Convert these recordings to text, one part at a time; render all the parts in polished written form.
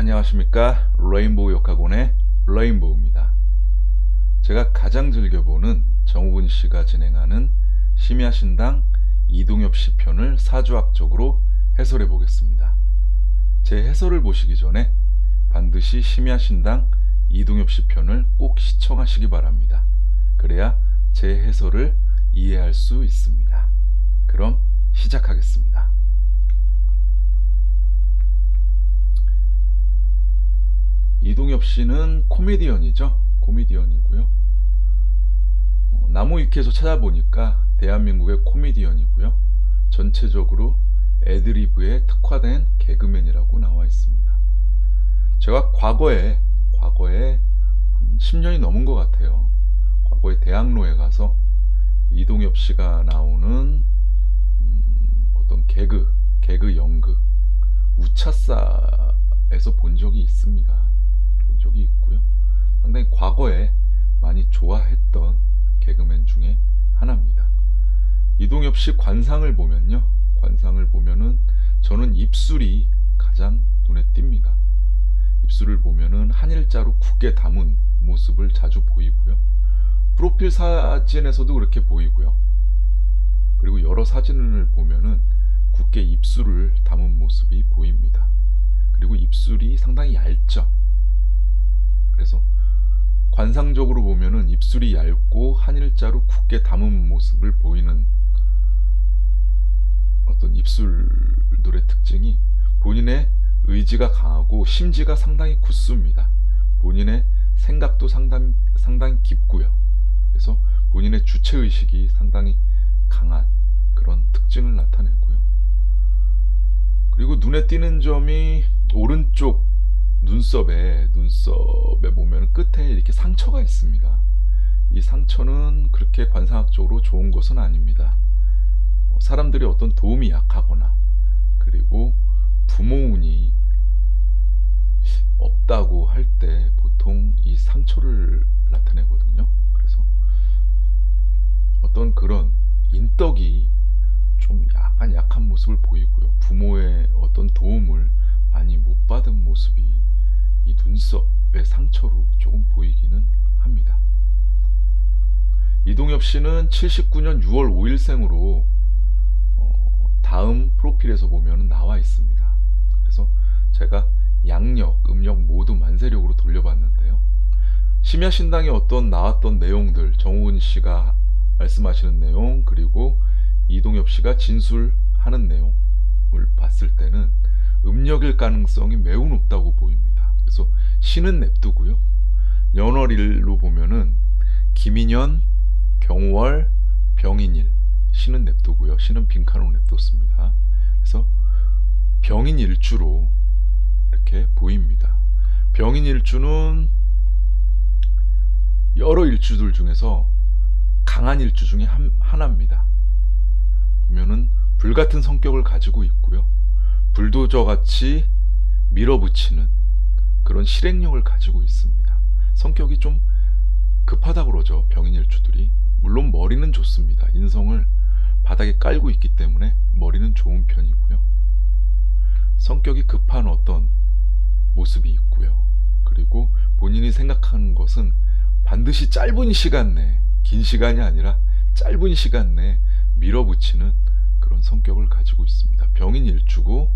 안녕하십니까. 레인보우 역학원의 레인보우입니다. 제가 가장 즐겨보는 정우근 씨가 진행하는 심야신당 이동엽 씨 편을 사주학적으로 해설해 보겠습니다. 제 해설을 보시기 전에 반드시 심야신당 이동엽 씨 편을 꼭 시청하시기 바랍니다. 그래야 제 해설을 이해할 수 있습니다. 그럼 시작하겠습니다. 이동엽 씨는 코미디언이죠. 코미디언이고요. 나무위키에서 찾아보니까 대한민국의 코미디언이고요. 전체적으로 애드리브에 특화된 개그맨이라고 나와 있습니다. 제가 과거에 한 10년이 넘은 것 같아요. 과거에 대학로에 가서 이동엽 씨가 나오는 어떤 개그 연극 우차사에서 본 적이 있습니다. 본 적이 있고요. 상당히 과거에 많이 좋아했던 개그맨 중에 하나입니다. 이동엽 씨 관상을 보면은 저는 입술이 가장 눈에 띕니다. 입술을 보면은 한일자로 굳게 담은 모습을 자주 보이고요. 프로필 사진에서도 그렇게 보이고요. 그리고 여러 사진을 보면은 굳게 입술을 담은 모습이 보입니다. 그리고 입술이 상당히 얇죠. 그래서 관상적으로 보면은 입술이 얇고 한일자로 굳게 담은 모습을 보이는 어떤 입술들의 특징이 본인의 의지가 강하고 심지가 상당히 굳습니다. 본인의 생각도 상당히 깊고요. 그래서 본인의 주체의식이 상당히 강한 그런 특징을 나타내고요. 그리고 눈에 띄는 점이 오른쪽 눈썹에 보면 끝에 이렇게 상처가 있습니다. 이 상처는 그렇게 관상학적으로 좋은 것은 아닙니다. 사람들이 어떤 도움이 약하거나 그리고 부모운이 없다고 할 때 보통 이 상처를 나타내거든요. 그래서 어떤 그런 인덕이 좀 약한 모습을 보이고요. 부모의 어떤 도움을 많이 못 받은 모습이 이 눈썹의 상처로 조금 보이기는 합니다. 이동엽 씨는 79년 6월 5일생으로 다음 프로필에서 보면 나와 있습니다. 그래서 제가 양력, 음력 모두 만세력으로 돌려봤는데요. 심야신당에 어떤 나왔던 내용들, 정우근 씨가 말씀하시는 내용, 그리고 이동엽 씨가 진술하는 내용을 봤을 때는 음력일 가능성이 매우 높다고 보입니다. 그래서 신은 냅두고요. 연월일로 보면은 김인년, 경월, 병인일 신은 냅두고요. 신은 빈칸으로 냅뒀습니다. 그래서 병인일주로 이렇게 보입니다. 병인일주는 여러 일주들 중에서 강한 일주 중에 하나입니다. 보면은 불같은 성격을 가지고 있고요. 불도저같이 밀어붙이는 그런 실행력을 가지고 있습니다. 성격이 좀 급하다고 그러죠. 병인일주들이. 물론 머리는 좋습니다. 인성을 바닥에 깔고 있기 때문에 머리는 좋은 편이고요. 성격이 급한 어떤 모습이 있고요. 그리고 본인이 생각하는 것은 반드시 짧은 시간 내에, 긴 시간이 아니라 짧은 시간 내에 밀어붙이는 그런 성격을 가지고 있습니다. 병인일주고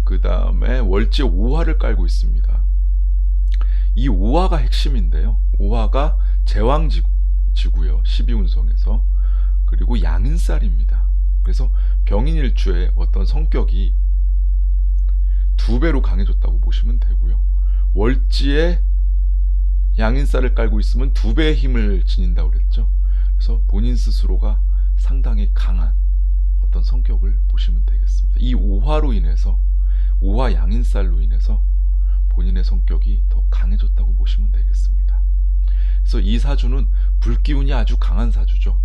그 다음에 월지에 오화를 깔고 있습니다. 이 오화가 핵심인데요. 오화가 제왕지구요. 12운성에서. 그리고 양인살입니다. 그래서 병인일주의 어떤 성격이 2배로 강해졌다고 보시면 되고요. 월지에 양인살을 깔고 있으면 2배의 힘을 지닌다고 그랬죠. 그래서 본인 스스로가 상당히 강한 어떤 성격을 보시면 되겠습니다. 이 오화로 인해서, 오화 양인살로 인해서 본인의 성격이 더 강해졌다고 보시면 되겠습니다. 그래서 이 사주는 불기운이 아주 강한 사주죠.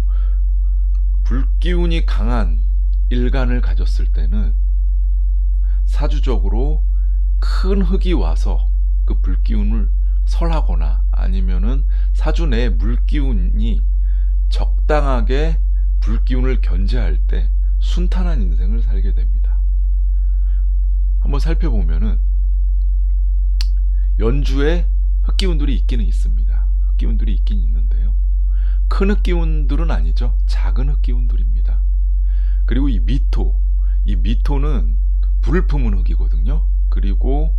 불기운이 강한 일간을 가졌을 때는 사주적으로 큰 흑이 와서 그 불기운을 설하거나 아니면은 사주 내에 물기운이 적당하게 불기운을 견제할 때 순탄한 인생을 살게 됩니다. 한번 살펴보면은 연주에 흑기운들이 있기는 있습니다. 흑기운들이 있긴 있는데요. 큰 흑기운들은 아니죠. 작은 흑기운들입니다. 그리고 이 미토는 불을 품은 흑이거든요. 그리고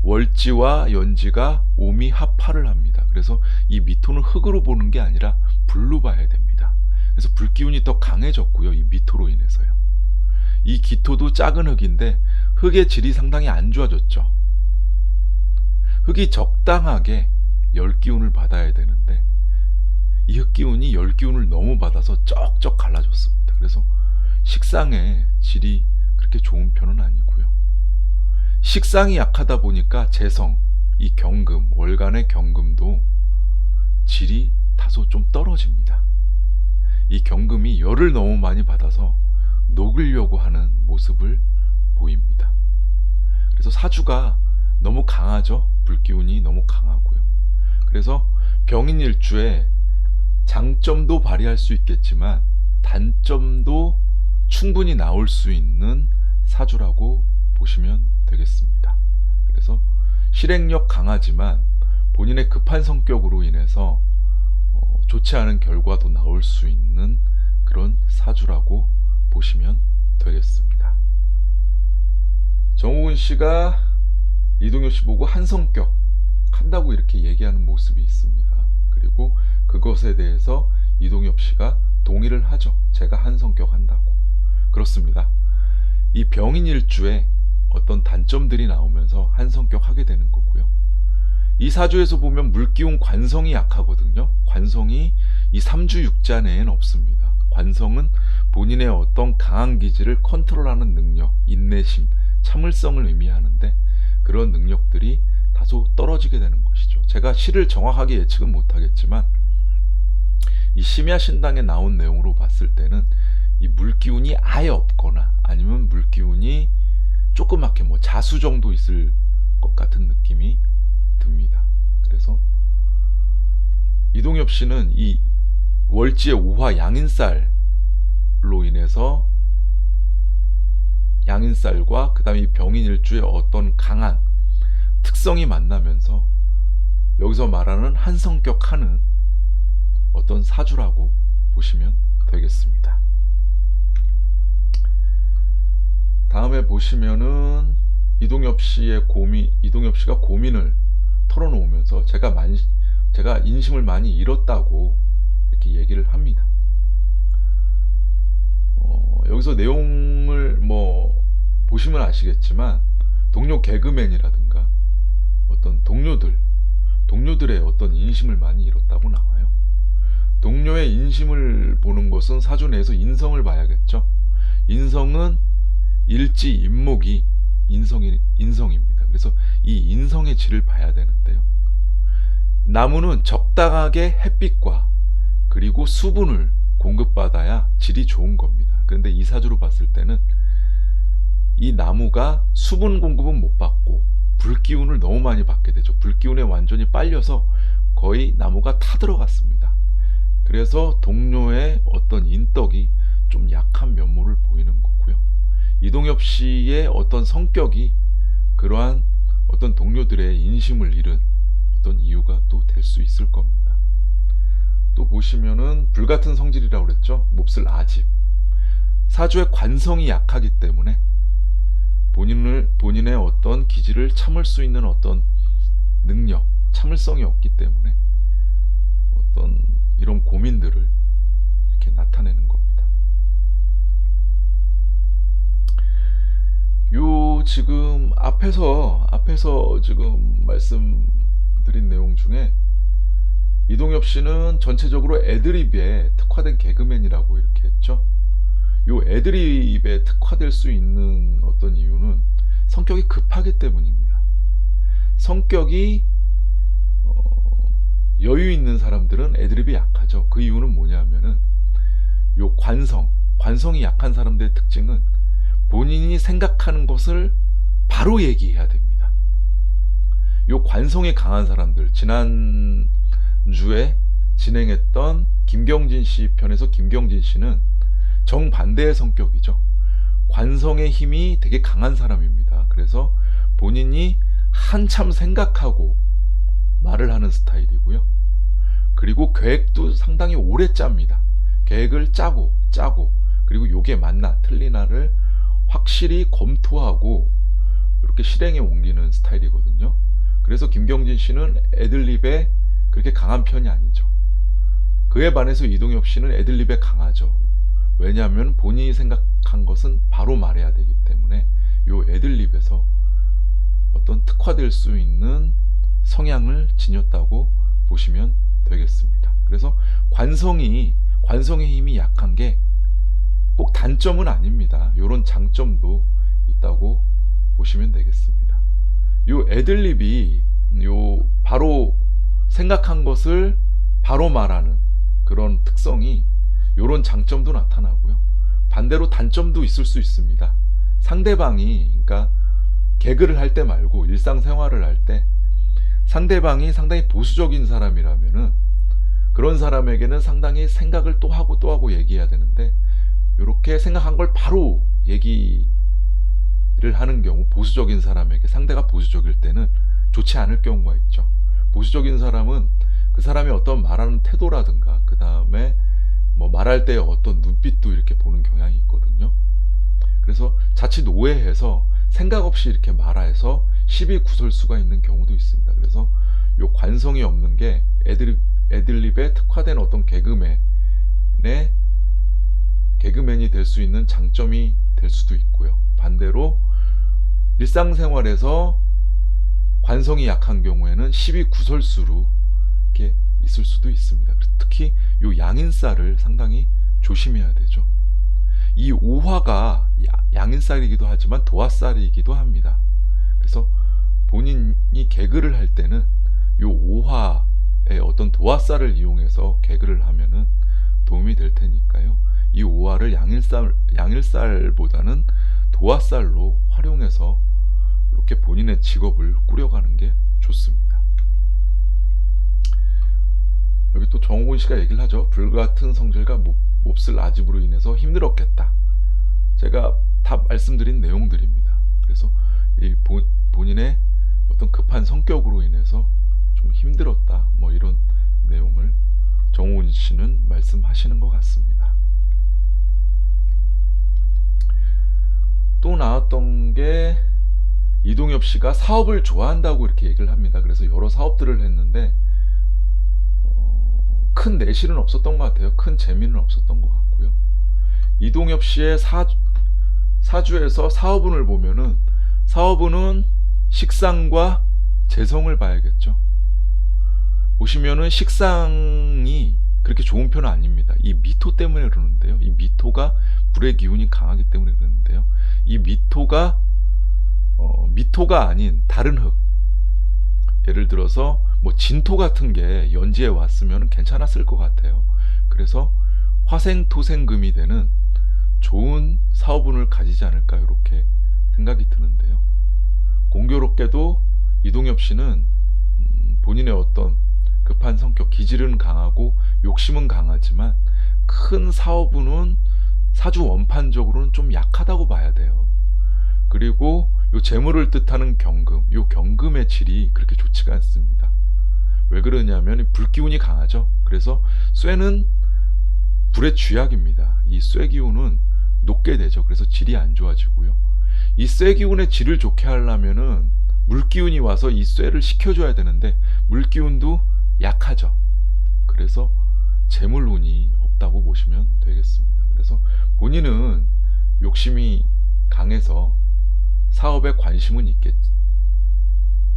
월지와 연지가 오미합파를 합니다. 그래서 이 미토는 흑으로 보는 게 아니라 불로 봐야 됩니다. 그래서 불기운이 더 강해졌고요. 이 미토로 인해서요. 이 기토도 작은 흑인데 흑의 질이 상당히 안 좋아졌죠. 흑이 적당하게 열기운을 받아야 되는데 이 흑기운이 열기운을 너무 받아서 쩍쩍 갈라졌습니다. 그래서 식상의 질이 그렇게 좋은 편은 아니고요. 식상이 약하다 보니까 재성, 이 경금, 월간의 경금도 질이 다소 좀 떨어집니다. 이 경금이 열을 너무 많이 받아서 녹으려고 하는 모습을 보입니다. 그래서 사주가 너무 강하죠. 불기운이 너무 강하고요. 그래서 병인일주에 장점도 발휘할 수 있겠지만 단점도 충분히 나올 수 있는 사주라고 보시면 되겠습니다. 그래서 실행력 강하지만 본인의 급한 성격으로 인해서 좋지 않은 결과도 나올 수 있는 그런 사주라고 보시면 되겠습니다. 정우근 씨가 이동엽 씨 보고 한성격 한다고 이렇게 얘기하는 모습이 있습니다. 그리고 그것에 대해서 이동엽 씨가 동의를 하죠. 제가 한성격 한다고. 그렇습니다. 이 병인일주에 어떤 단점들이 나오면서 한성격 하게 되는 거고요. 이 사주에서 보면 물기운 관성이 약하거든요. 관성이 이 삼주육자 내에는 없습니다. 관성은 본인의 어떤 강한 기질을 컨트롤하는 능력, 인내심, 참을성을 의미하는데 그런 능력들이 다소 떨어지게 되는 것이죠. 제가 시를 정확하게 예측은 못하겠지만 이 심야신당에 나온 내용으로 봤을 때는 이 물기운이 아예 없거나 아니면 물기운이 조그맣게 뭐 자수 정도 있을 것 같은 느낌이 듭니다. 그래서 이동엽 씨는 이 월지의 오화 양인살로 인해서 양인살과 그 다음에 이 병인일주의 어떤 강한 특성이 만나면서 여기서 말하는 한성격하는 어떤 사주라고 보시면 되겠습니다. 다음에 보시면은 이동엽 씨가 고민을 털어놓으면서 제가 인심을 많이 잃었다고 이렇게 얘기를 합니다. 여기서 내용을 뭐 보시면 아시겠지만 동료 개그맨이라든가 어떤 동료들의 어떤 인심을 많이 잃었다고 나와요. 동료의 인심을 보는 것은 사주 내에서 인성을 봐야겠죠. 인성은 일지 인목이 인성입니다. 그래서 이 인성의 질을 봐야 되는데요. 나무는 적당하게 햇빛과 그리고 수분을 공급받아야 질이 좋은 겁니다. 그런데 이 사주로 봤을 때는 이 나무가 수분 공급은 못 받고 불기운을 너무 많이 받게 되죠. 불기운에 완전히 빨려서 거의 나무가 타들어갔습니다. 그래서 동료의 어떤 인덕이 좀 약한 면모를 보이는 거고요. 이동엽 씨의 어떤 성격이 그러한 어떤 동료들의 인심을 잃은 어떤 이유가 또 될 수 있을 겁니다. 또 보시면은 불같은 성질이라고 그랬죠. 몹쓸 아집. 사주의 관성이 약하기 때문에 본인의 어떤 기질을 참을 수 있는 어떤 능력, 참을성이 없기 때문에 어떤 이런 고민들을 이렇게 나타내는 겁니다. 요 지금 앞에서 지금 말씀드린 내용 중에 이동엽 씨는 전체적으로 애드립에 특화된 개그맨이라고 이렇게 했죠. 요 애드립에 특화될 수 있는 어떤 이유는 성격이 급하기 때문입니다. 성격이 여유 있는 사람들은 애드립이 약하죠. 그 이유는 뭐냐면은 요 관성이 약한 사람들의 특징은 본인이 생각하는 것을 바로 얘기해야 됩니다. 요 관성이 강한 사람들, 지난주에 진행했던 김경진 씨 편에서 김경진 씨는 정반대의 성격이죠. 관성의 힘이 되게 강한 사람입니다. 그래서 본인이 한참 생각하고 말을 하는 스타일이고요. 그리고 계획도 상당히 오래 짭니다. 계획을 짜고 그리고 요게 맞나 틀리나를 확실히 검토하고 이렇게 실행에 옮기는 스타일이거든요. 그래서 김경진 씨는 애들립에 그렇게 강한 편이 아니죠. 그에 반해서 이동엽 씨는 애들립에 강하죠. 왜냐하면 본인이 생각한 것은 바로 말해야 되기 때문에 요 애들립에서 어떤 특화될 수 있는 성향을 지녔다고 보시면 되겠습니다. 그래서 관성의 힘이 약한 게 꼭 단점은 아닙니다. 요런 장점도 있다고 보시면 되겠습니다. 요 애들립이 요 바로 생각한 것을 바로 말하는 그런 특성이 요런 장점도 나타나고요. 반대로 단점도 있을 수 있습니다. 상대방이 그러니까 개그를 할 때 말고 일상생활을 할 때 상대방이 상당히 보수적인 사람이라면은 그런 사람에게는 상당히 생각을 또 하고 얘기해야 되는데 이렇게 생각한 걸 바로 얘기를 하는 경우 보수적인 사람에게 상대가 보수적일 때는 좋지 않을 경우가 있죠. 보수적인 사람은 그 사람이 어떤 말하는 태도라든가 그 다음에 뭐 말할 때 어떤 눈빛도 이렇게 보는 경향이 있거든요. 그래서 자칫 오해해서 생각 없이 이렇게 말해서 시비 구설수가 있는 경우도 있습니다. 그래서 요 관성이 없는 게 애들립에 특화된 어떤 개그맨이 될 수 있는 장점이 될 수도 있고요. 반대로 일상생활에서 관성이 약한 경우에는 시비 구설수로 이렇게 있을 수도 있습니다. 특히 요 양인살을 상당히 조심해야 되죠. 이 오화가 양인살이기도 하지만 도화살이기도 합니다. 그래서 본인이 개그를 할 때는 요 오화의 어떤 도화살을 이용해서 개그를 하면은 도움이 될 테니까요. 이 오화를 양일살보다는 도화살로 활용해서 이렇게 본인의 직업을 꾸려가는 게 좋습니다. 여기 또 정호곤 씨가 얘기를 하죠. 불같은 성질과 몹쓸 아집으로 인해서 힘들었겠다. 제가 다 말씀드린 내용들입니다. 그래서 이 본인의 어떤 급한 성격으로 인해서 좀 힘들었다. 뭐 이런 내용을 정호곤 씨는 말씀하시는 것 같습니다. 또 나왔던 게 이동엽 씨가 사업을 좋아한다고 이렇게 얘기를 합니다. 그래서 여러 사업들을 했는데 큰 내실은 없었던 것 같아요. 큰 재미는 없었던 것 같고요. 이동엽 씨의 사주에서 사업운을 보면은 사업운은 식상과 재성을 봐야겠죠. 보시면은 식상이 그렇게 좋은 편은 아닙니다. 이 미토 때문에 그러는데요. 이 미토가 불의 기운이 강하기 때문에 그러는데요. 이 미토가 아닌 다른 흙, 예를 들어서 뭐 진토 같은 게 연지에 왔으면 괜찮았을 것 같아요. 그래서 화생토생금이 되는 좋은 사업운을 가지지 않을까 이렇게 생각이 드는데요. 공교롭게도 이동엽 씨는 본인의 어떤 급한 성격, 기질은 강하고 욕심은 강하지만 큰 사업운은 사주 원판적으로는 좀 약하다고 봐야 돼요. 그리고 요 재물을 뜻하는 경금, 요 경금의 질이 그렇게 좋지가 않습니다. 왜 그러냐면 불기운이 강하죠. 그래서 쇠는 불의 쥐약입니다. 이 쇠기운은 녹게 되죠. 그래서 질이 안 좋아지고요. 이 쇠기운의 질을 좋게 하려면은 물기운이 와서 이 쇠를 식혀줘야 되는데 물기운도 약하죠. 그래서 재물운이 없다고 보시면 되겠습니다. 그래서 본인은 욕심이 강해서 사업에 관심은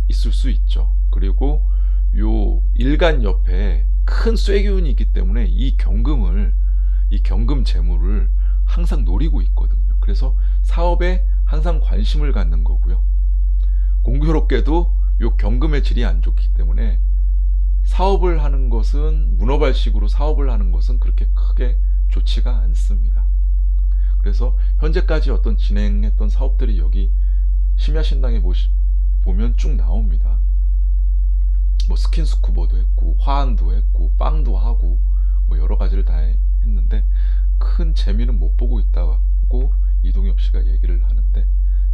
있을 수 있죠. 그리고 요 일간 옆에 큰 쇠기운이 있기 때문에 이 경금 재물을 항상 노리고 있거든요. 그래서 사업에 항상 관심을 갖는 거고요. 공교롭게도 요 경금의 질이 안 좋기 때문에 사업을 하는 것은 문어발식으로 사업을 하는 것은 그렇게 크게 좋지가 않습니다. 그래서 현재까지 어떤 진행했던 사업들이 여기 심야신당에 보면 쭉 나옵니다. 뭐 스킨스쿠버도 했고 화환도 했고 빵도 하고 뭐 여러 가지를 다 했는데 큰 재미는 못 보고 있다고 이동엽 씨가 얘기를 하는데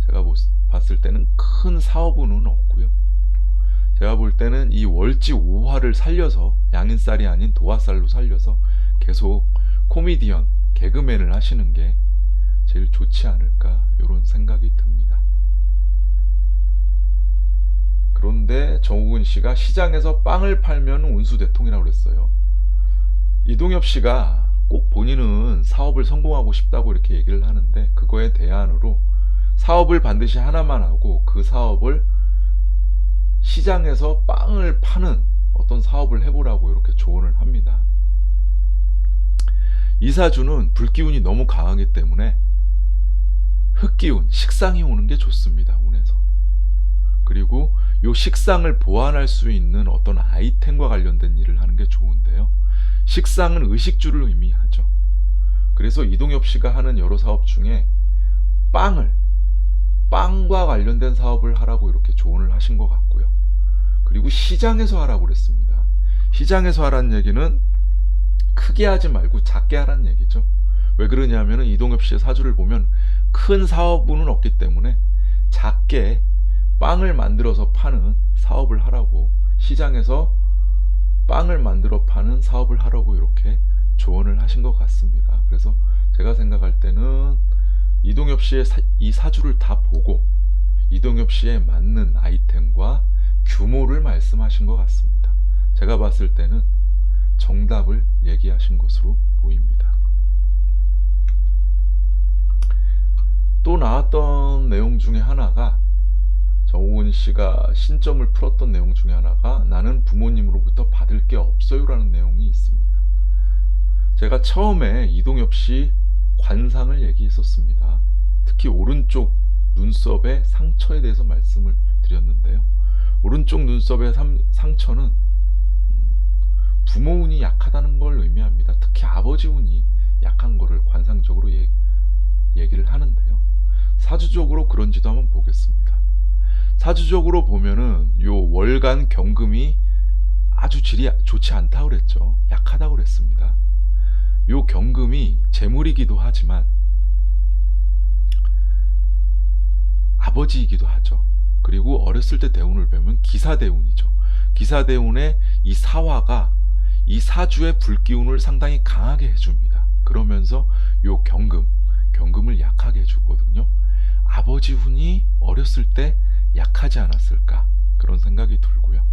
제가 봤을 때는 큰 사업운은 없고요. 제가 볼 때는 이 월지 5화를 살려서 양인살이 아닌 도화살로 살려서 계속 코미디언, 개그맨을 하시는 게 제일 좋지 않을까 이런 생각이 듭니다. 그런데 정우근 씨가 시장에서 빵을 팔면 운수대통이라고 그랬어요. 이동엽 씨가 꼭 본인은 사업을 성공하고 싶다고 이렇게 얘기를 하는데, 그거에 대안으로 사업을 반드시 하나만 하고 그 사업을 시장에서 빵을 파는 어떤 사업을 해보라고 이렇게 조언을 합니다. 이사주는 불기운이 너무 강하기 때문에 흑기운, 식상이 오는 게 좋습니다. 운에서. 그리고 요 식상을 보완할 수 있는 어떤 아이템과 관련된 일을 하는 게 좋은데요. 식상은 의식주를 의미하죠. 그래서 이동엽 씨가 하는 여러 사업 중에 빵과 관련된 사업을 하라고 이렇게 조언을 하신 것 같고요. 그리고 시장에서 하라고 그랬습니다. 시장에서 하라는 얘기는 크게 하지 말고 작게 하라는 얘기죠. 왜 그러냐면 이동엽 씨의 사주를 보면 큰 사업운은 없기 때문에 작게 빵을 만들어서 파는 사업을 하라고, 시장에서 빵을 만들어 파는 사업을 하라고 이렇게 조언을 하신 것 같습니다. 그래서 제가 생각할 때는 이동엽 씨의 이 사주를 다 보고 이동엽 씨에 맞는 아이템과 규모를 말씀하신 것 같습니다. 제가 봤을 때는 정답을 얘기하신 것으로 보입니다. 또 나왔던 내용 중에 하나가, 정우근 씨가 신점을 풀었던 내용 중에 하나가 나는 부모님으로부터 받을 게 없어요 라는 내용이 있습니다. 제가 처음에 이동엽 씨 관상을 얘기했었습니다. 특히 오른쪽 눈썹의 상처에 대해서 말씀을 드렸는데요. 오른쪽 눈썹의 상처는 부모 운이 약하다는 걸 의미합니다. 특히 아버지 운이 약한 거를 관상적으로 얘기를 하는데요. 사주적으로 그런지도 한번 보겠습니다. 사주적으로 보면은 요 월간 경금이 아주 질이 좋지 않다고 그랬죠. 약하다고 그랬습니다. 요 경금이 재물이기도 하지만 아버지이기도 하죠. 그리고 어렸을 때 대운을 보면 기사대운이죠. 기사대운의 이 사화가 이 사주의 불기운을 상당히 강하게 해줍니다. 그러면서 요 경금을 약하게 해주거든요. 아버지 운이 어렸을 때 약하지 않았을까, 그런 생각이 들고요.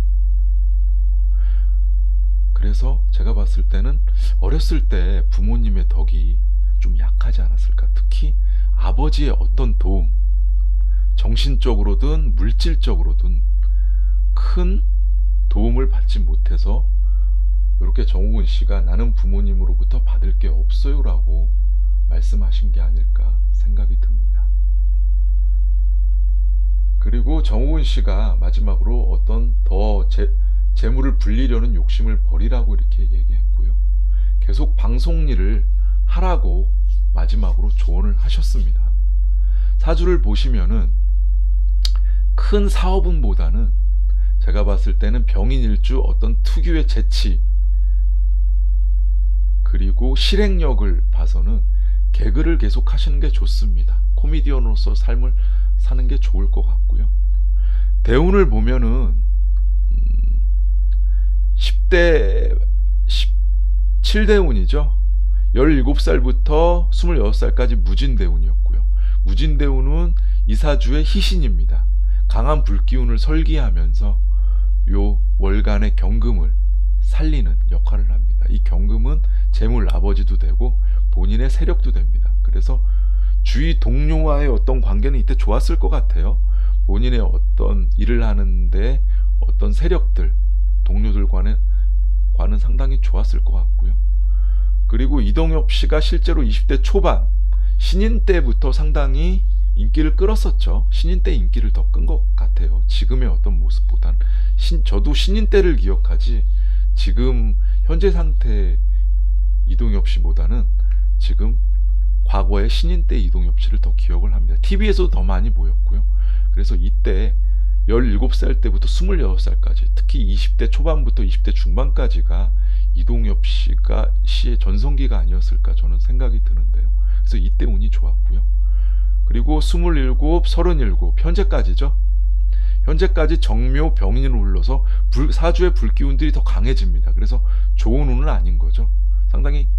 그래서 제가 봤을 때는 어렸을 때 부모님의 덕이 좀 약하지 않았을까. 특히 아버지의 어떤 도움, 정신적으로든 물질적으로든 큰 도움을 받지 못해서 이렇게 정우근 씨가 나는 부모님으로부터 받을 게 없어요 라고 말씀하신 게 아닐까 생각이 듭니다. 그리고 정우근 씨가 마지막으로 어떤 더 재물을 불리려는 욕심을 버리라고 이렇게 얘기했고요. 계속 방송 일을 하라고 마지막으로 조언을 하셨습니다. 사주를 보시면은 큰 사업운보다는 제가 봤을 때는 병인일주 어떤 특유의 재치, 그리고 실행력을 봐서는 개그를 계속 하시는 게 좋습니다. 코미디언으로서 삶을 사는 게 좋을 것 같고요. 대운을 보면은 10대 17대운이죠. 17살부터 26살까지 무진대운이었고요. 무진대운은 이사주의 희신입니다. 강한 불기운을 설기하면서 요 월간의 경금을 살리는 역할을 합니다. 이 경금은 재물 아버지도 되고 본인의 세력도 됩니다. 그래서 주위 동료와의 어떤 관계는 이때 좋았을 것 같아요. 본인의 어떤 일을 하는데 어떤 세력들, 동료들과는 상당히 좋았을 것 같고요. 그리고 이동엽 씨가 실제로 20대 초반 신인 때부터 상당히 인기를 끌었었죠. 신인 때 인기를 더 끈 것 같아요. 지금의 어떤 모습보단. 저도 신인 때를 기억하지 지금 현재 상태 이동엽 씨보다는 지금 과거의 신인 때 이동엽 씨를 더 기억을 합니다. TV에서도 더 많이 보였고요. 그래서 이때 17살 때부터 26살까지, 특히 20대 초반부터 20대 중반까지가 이동엽 씨의 전성기가 아니었을까 저는 생각이 드는데요. 그래서 이때 운이 좋았고요. 그리고 27, 37, 현재까지죠. 현재까지 정묘 병인으로 흘러서 사주의 불기운들이 더 강해집니다. 그래서 좋은 운은 아닌 거죠. 상당히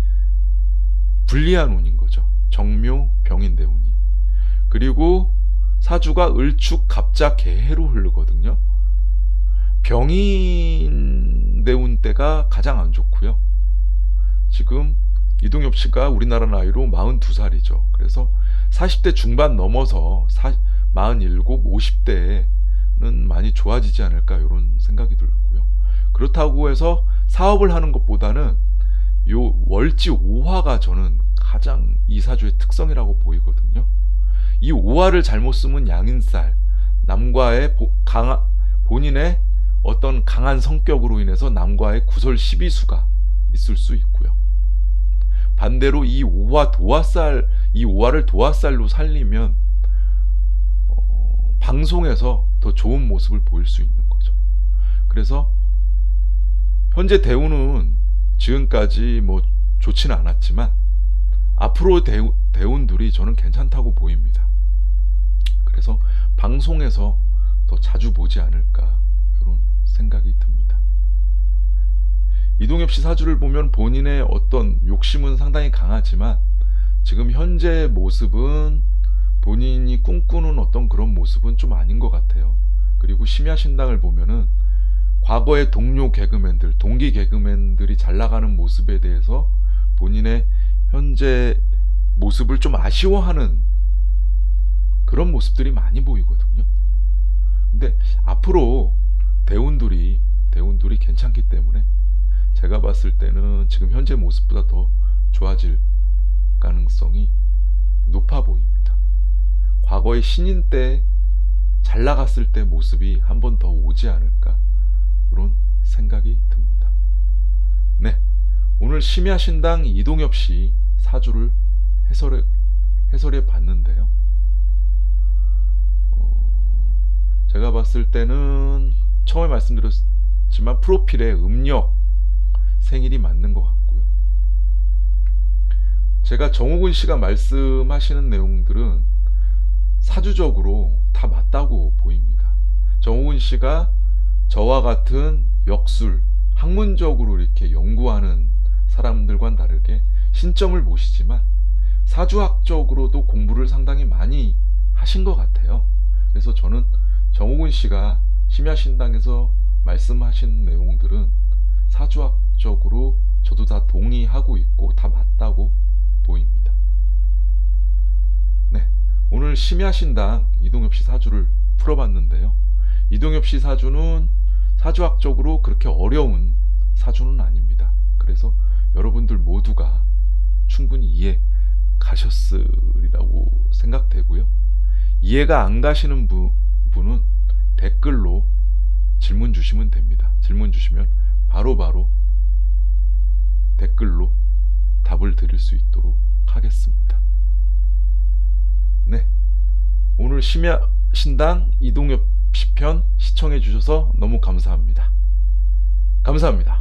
불리한 운인 거죠. 정묘 병인 대운이. 그리고 사주가 을축 갑자 개해로 흐르거든요. 병인 대운 때가 가장 안 좋고요. 지금 이동엽 씨가 우리나라 나이로 42살이죠. 그래서 40대 중반 넘어서 47, 50대에는 많이 좋아지지 않을까 이런 생각이 들고요. 그렇다고 해서 사업을 하는 것보다는 요 월지 5화가 저는 가장 이 사주의 특성이라고 보이거든요. 이 5화를 잘못 쓰면 양인살, 남과의 본인의 어떤 강한 성격으로 인해서 남과의 구설 시비수가 있을 수 있고요. 반대로 이 5화를 도화살로 살리면 방송에서 더 좋은 모습을 보일 수 있는 거죠. 그래서 현재 대운은 지금까지 뭐 좋지는 않았지만 앞으로 대운들이 저는 괜찮다고 보입니다. 그래서 방송에서 더 자주 보지 않을까 이런 생각이 듭니다. 이동엽 씨 사주를 보면 본인의 어떤 욕심은 상당히 강하지만 지금 현재의 모습은 본인이 꿈꾸는 어떤 그런 모습은 좀 아닌 것 같아요. 그리고 심야신당을 보면은 과거의 동료 개그맨들, 동기 개그맨들이 잘 나가는 모습에 대해서 본인의 현재 모습을 좀 아쉬워하는 그런 모습들이 많이 보이거든요. 근데 앞으로 대운들이 괜찮기 때문에 제가 봤을 때는 지금 현재 모습보다 더 좋아질 가능성이 높아 보입니다. 과거의 신인 때 잘 나갔을 때 모습이 한 번 더 오지 않을까 이런 생각이 듭니다. 네, 오늘 심야신당 이동엽 씨 사주를 해설해 봤는데요. 제가 봤을 때는 처음에 말씀드렸지만 프로필에 음력 생일이 맞는 것 같고요. 제가 정호근 씨가 말씀하시는 내용들은 사주적으로 다 맞다고 보입니다. 정호근 씨가 저와 같은 역술, 학문적으로 이렇게 연구하는 사람들과는 다르게 신점을 보시지만 사주학적으로도 공부를 상당히 많이 하신 것 같아요. 그래서 저는 정호근 씨가 심야신당에서 말씀하신 내용들은 사주학적으로 저도 다 동의하고 있고 다 맞다고 보입니다. 네, 오늘 심야신당 이동엽 씨 사주를 풀어봤는데요. 이동엽 씨 사주는 사주학적으로 그렇게 어려운 사주는 아닙니다. 그래서 여러분들 모두가 충분히 이해 가셨으리라고 생각되고요. 이해가 안 가시는 분은 댓글로 질문 주시면 됩니다. 질문 주시면 바로바로 댓글로 답을 드릴 수 있도록 하겠습니다. 네, 오늘 심야신당 이동엽 시편 시청해 주셔서 너무 감사합니다. 감사합니다.